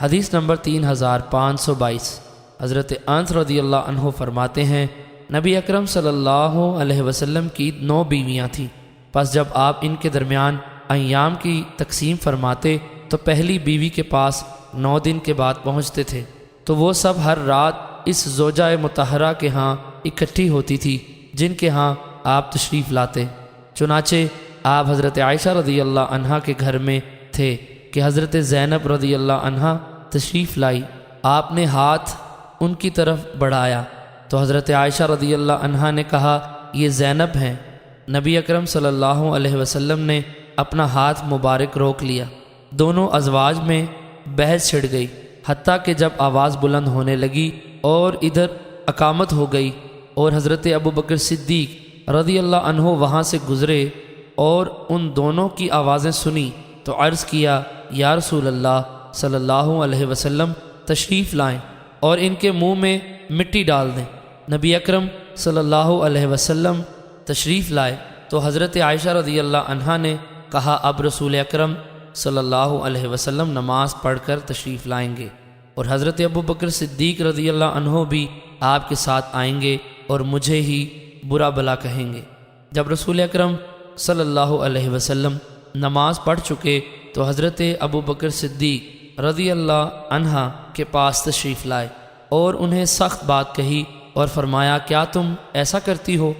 حدیث نمبر 3522 حضرت انس رضی اللہ عنہ فرماتے ہیں نبی اکرم صلی اللہ علیہ وسلم کی 9 بیویاں تھیں، پس جب آپ ان کے درمیان ایام کی تقسیم فرماتے تو پہلی بیوی کے پاس 9 دن کے بعد پہنچتے تھے تو وہ سب ہر رات اس زوجہ مطہرہ کے ہاں اکٹھی ہوتی تھی جن کے ہاں آپ تشریف لاتے۔ چنانچہ آپ حضرت عائشہ رضی اللہ عنہا کے گھر میں تھے کہ حضرت زینب رضی اللہ عنہا تشریف لائی، آپ نے ہاتھ ان کی طرف بڑھایا تو حضرت عائشہ رضی اللہ عنہا نے کہا یہ زینب ہیں۔ نبی اکرم صلی اللہ علیہ وسلم نے اپنا ہاتھ مبارک روک لیا، دونوں ازواج میں بحث چھڑ گئی، حتیٰ کہ جب آواز بلند ہونے لگی اور ادھر اقامت ہو گئی اور حضرت ابوبکر صدیق رضی اللہ عنہ وہاں سے گزرے اور ان دونوں کی آوازیں سنی تو عرض کیا یا رسول اللہ صلی اللہ علیہ وسلم تشریف لائیں اور ان کے منہ میں مٹی ڈال دیں۔ نبی اکرم صلی اللہ علیہ وسلم تشریف لائے تو حضرت عائشہ رضی اللہ عنہا نے کہا اب رسول اکرم صلی اللہ علیہ وسلم نماز پڑھ کر تشریف لائیں گے اور حضرت ابوبکر صدیق رضی اللہ عنہ بھی آپ کے ساتھ آئیں گے اور مجھے ہی برا بھلا کہیں گے۔ جب رسول اکرم صلی اللہ علیہ وسلم نماز پڑھ چکے تو حضرت ابوبکر صدیق رضی اللہ عنہ کے پاس تشریف لائے اور انہیں سخت بات کہی اور فرمایا کیا تم ایسا کرتی ہو